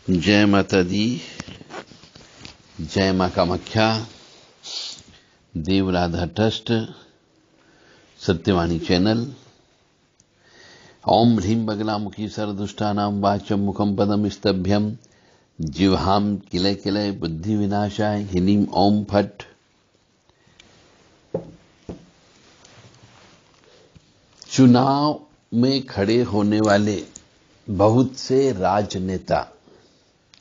जय माता दी, जय मां कामाख्या, देव राधा ट्रस्ट, सत्यवाणी चैनल। ओम ह्रीं बगलामुखी सर्वदुष्टानां वाचं मुखं पदं स्तभ्यं जिह्वां किलय किलय बुद्धि विनाशाय ह्रीं ओम फट। चुनाव में खड़े होने वाले बहुत से राजनेता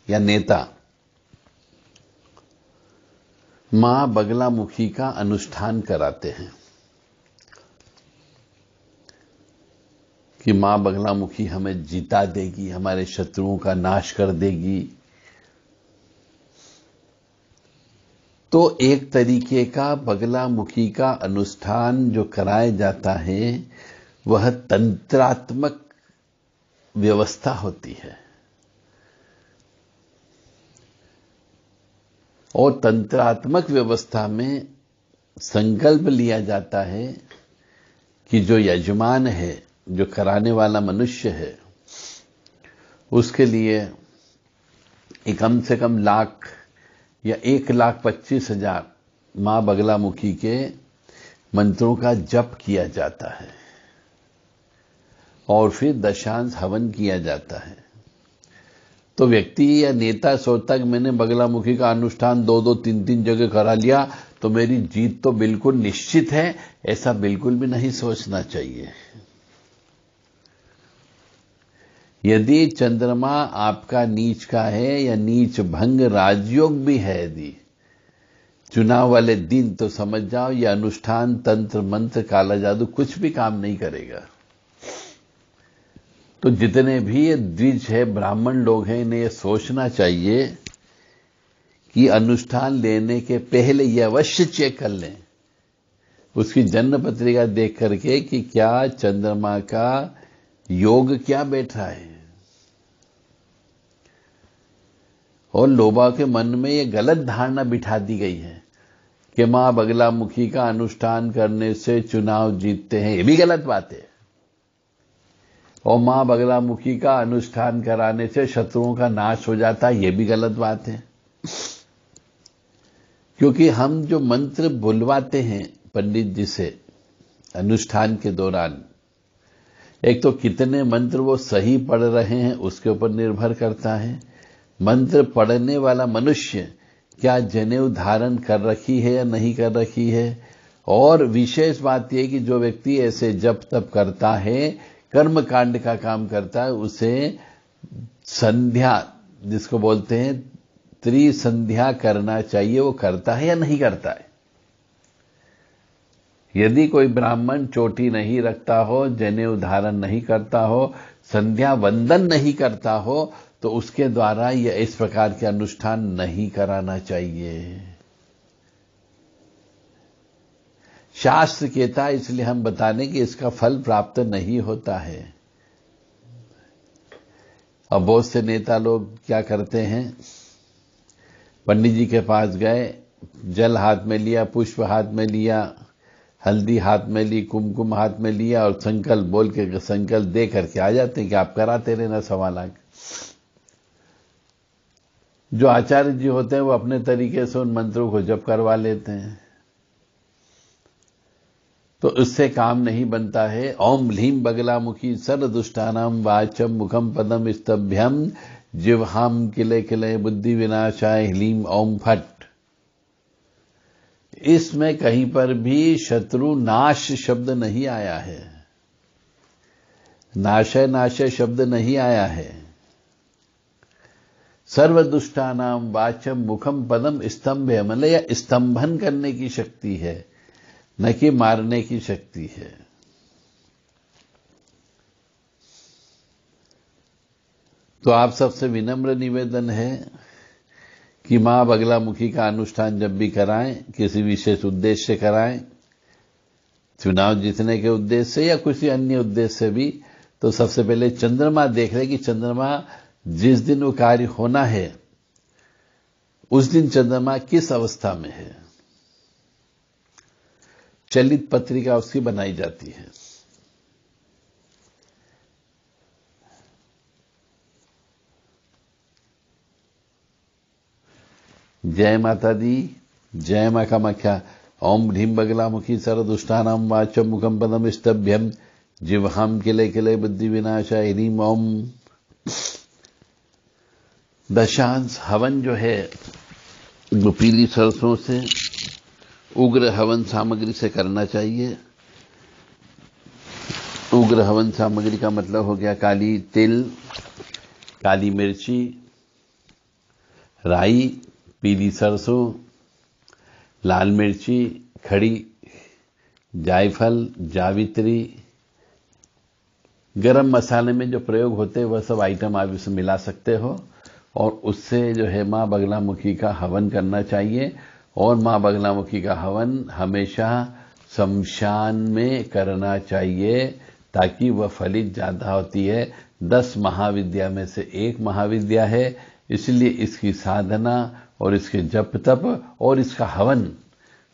या नेता मां बगलामुखी का अनुष्ठान कराते हैं कि मां बगलामुखी हमें जीता देगी, हमारे शत्रुओं का नाश कर देगी। तो एक तरीके का बगलामुखी का अनुष्ठान जो कराया जाता है वह तंत्रात्मक व्यवस्था होती है और तंत्रात्मक व्यवस्था में संकल्प लिया जाता है कि जो यजमान है, जो कराने वाला मनुष्य है, उसके लिए कम से कम लाख या 1,25,000 मां बगलामुखी के मंत्रों का जप किया जाता है और फिर दशांश हवन किया जाता है। तो व्यक्ति या नेता सोचता कि मैंने बगलामुखी का अनुष्ठान 2-2, 3-3 जगह करा लिया तो मेरी जीत तो बिल्कुल निश्चित है। ऐसा बिल्कुल भी नहीं सोचना चाहिए। यदि चंद्रमा आपका नीच का है या नीच भंग राजयोग भी है यदि चुनाव वाले दिन, तो समझ जाओ यह अनुष्ठान, तंत्र मंत्र, काला जादू कुछ भी काम नहीं करेगा। तो जितने भी ये द्विज है, ब्राह्मण लोग हैं, इन्हें यह सोचना चाहिए कि अनुष्ठान लेने के पहले यह अवश्य चेक कर लें उसकी जन्म पत्रिका देख करके कि क्या चंद्रमा का योग क्या बैठा है। और लोगों के मन में यह गलत धारणा बिठा दी गई है कि मां बगलामुखी का अनुष्ठान करने से चुनाव जीतते हैं। यह भी गलत बात है। और मां बगलामुखी का अनुष्ठान कराने से शत्रुओं का नाश हो जाता है, यह भी गलत बात है। क्योंकि हम जो मंत्र बुलवाते हैं पंडित जी से अनुष्ठान के दौरान, एक तो कितने मंत्र वो सही पढ़ रहे हैं उसके ऊपर निर्भर करता है। मंत्र पढ़ने वाला मनुष्य क्या जनेऊ धारण कर रखी है या नहीं कर रखी है। और विशेष बात यह कि जो व्यक्ति ऐसे जप तप करता है, कर्म कांड का काम करता है, उसे संध्या जिसको बोलते हैं त्रिसंध्या करना चाहिए। वो करता है या नहीं करता है। यदि कोई ब्राह्मण चोटी नहीं रखता हो, जनेऊ धारण नहीं करता हो, संध्या वंदन नहीं करता हो, तो उसके द्वारा यह इस प्रकार के अनुष्ठान नहीं कराना चाहिए। शास्त्र कहता है, इसलिए हम बता दें कि इसका फल प्राप्त नहीं होता है। अब बहुत से नेता लोग क्या करते हैं, पंडित जी के पास गए, जल हाथ में लिया, पुष्प हाथ में लिया, हल्दी हाथ में ली, कुमकुम हाथ में लिया और संकल्प बोल के संकल्प दे करके आ जाते हैं कि आप कराते रहना 1.25 लाख। जो आचार्य जी होते हैं वो अपने तरीके से उन मंत्रों को जप करवा लेते हैं। तो उससे काम नहीं बनता है। ओम ह्रीं बगलामुखी सर्वदुष्टानां वाचं मुखं पदं स्तभ्यं जिह्वां किलय किलय बुद्धि विनाशाय ह्रीं ओम फट। इसमें कहीं पर भी शत्रु नाश शब्द नहीं आया है, नाशय नाशय शब्द नहीं आया है। सर्वदुष्टानां वाचं मुखं पदं स्तंभ्य, मतलब यह स्तंभन करने की शक्ति है, न कि मारने की शक्ति है। तो आप सबसे विनम्र निवेदन है कि मां बगलामुखी का अनुष्ठान जब भी कराएं, किसी विशेष उद्देश्य से कराएं, चुनाव जीतने के उद्देश्य से या किसी अन्य उद्देश्य से भी, तो सबसे पहले चंद्रमा देख रहे कि चंद्रमा जिस दिन वो कार्य होना है उस दिन चंद्रमा किस अवस्था में है। चलित पत्रिका उसकी बनाई जाती है। जय माता दी, जय मां कामाख्या। ओम ह्रीं बगलामुखी सर्वदुष्टानां वाचं मुखं पदं स्तभ्यं जिह्वां किले किले बुद्धि विनाशाय ह्रीं ओम। दशांश हवन जो है वो पीली सरसों से उग्र हवन सामग्री से करना चाहिए। उग्र हवन सामग्री का मतलब हो गया काली तिल, काली मिर्ची, राई, पीली सरसों, लाल मिर्ची खड़ी, जायफल, जावित्री। गरम मसाले में जो प्रयोग होते हैं वह सब आइटम आप इसमें मिला सकते हो और उससे जो है मां बगलामुखी का हवन करना चाहिए। और मां बगलामुखी का हवन हमेशा शमशान में करना चाहिए ताकि वह फलित ज्यादा होती है। 10 महाविद्या में से एक महाविद्या है, इसलिए इसकी साधना और इसके जप तप और इसका हवन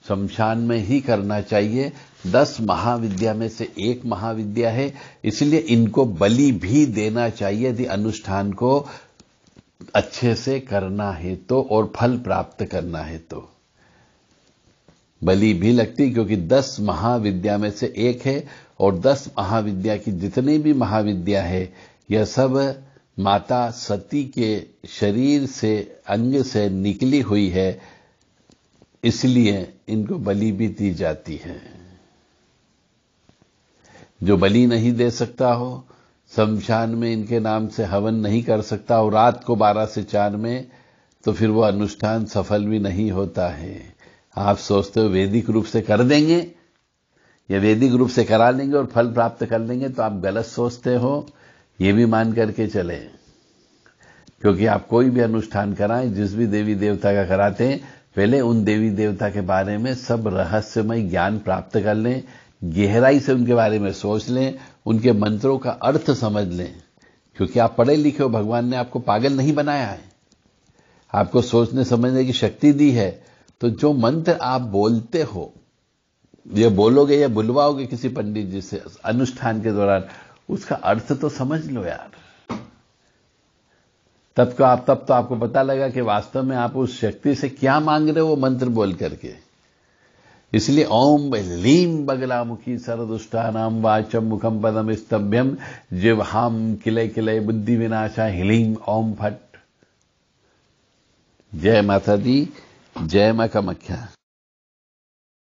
शमशान में ही करना चाहिए। 10 महाविद्या में से एक महाविद्या है, इसलिए इनको बलि भी देना चाहिए यदि अनुष्ठान को अच्छे से करना है तो और फल प्राप्त करना है तो बलि भी लगती, क्योंकि 10 महाविद्या में से एक है और 10 महाविद्या की जितनी भी महाविद्या है यह सब माता सती के शरीर से अंग से निकली हुई है, इसलिए इनको बलि भी दी जाती है। जो बलि नहीं दे सकता हो, शमशान में इनके नाम से हवन नहीं कर सकता हो रात को 12 से 4 में, तो फिर वो अनुष्ठान सफल भी नहीं होता है। आप सोचते हो वैदिक रूप से कर देंगे या वैदिक रूप से करा लेंगे और फल प्राप्त कर लेंगे, तो आप गलत सोचते हो, ये भी मान करके चले। क्योंकि आप कोई भी अनुष्ठान कराएं, जिस भी देवी देवता का कराते हैं, पहले उन देवी देवता के बारे में सब रहस्यमय ज्ञान प्राप्त कर लें, गहराई से उनके बारे में सोच लें, उनके मंत्रों का अर्थ समझ लें। क्योंकि आप पढ़े लिखे हो, भगवान ने आपको पागल नहीं बनाया है, आपको सोचने समझने की शक्ति दी है। तो जो मंत्र आप बोलते हो, ये बोलोगे या बुलवाओगे किसी पंडित जी से अनुष्ठान के दौरान, उसका अर्थ तो समझ लो यार। तब तो आपको पता लगा कि वास्तव में आप उस शक्ति से क्या मांग रहे हो वो मंत्र बोल करके। इसलिए ओम ह्रीं बगलामुखी सर्वदुष्टानां वाचं मुखं पदं स्तभ्यं जिह्वां किले किले बुद्धि विनाशाय ह्रीं ओम फट। जय माता दी, जय मां कामाख्या।